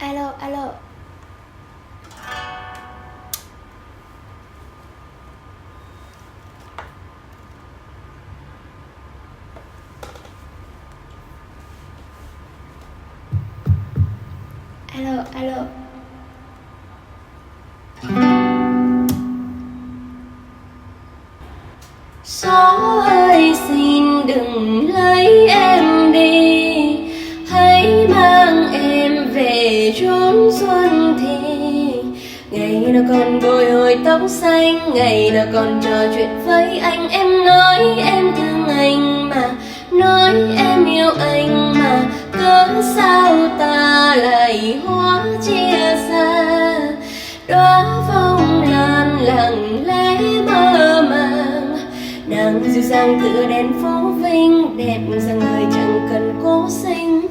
alo alo. Alo alo. Gió ơi xin đừng lấy em đi, hãy mang em về chốn xuân thì. Ngày nào còn bồi hồi tóc xanh, ngày nào còn trò chuyện với anh. Em nói em thương anh mà, nói em yêu anh mà, cớ sao ta lại hóa chia xa. Đóa phong lan lặng lẽ mơ màng, nàng dịu dàng tựa đèn phố Vinh, đẹp rằng người chẳng cần cố sinh.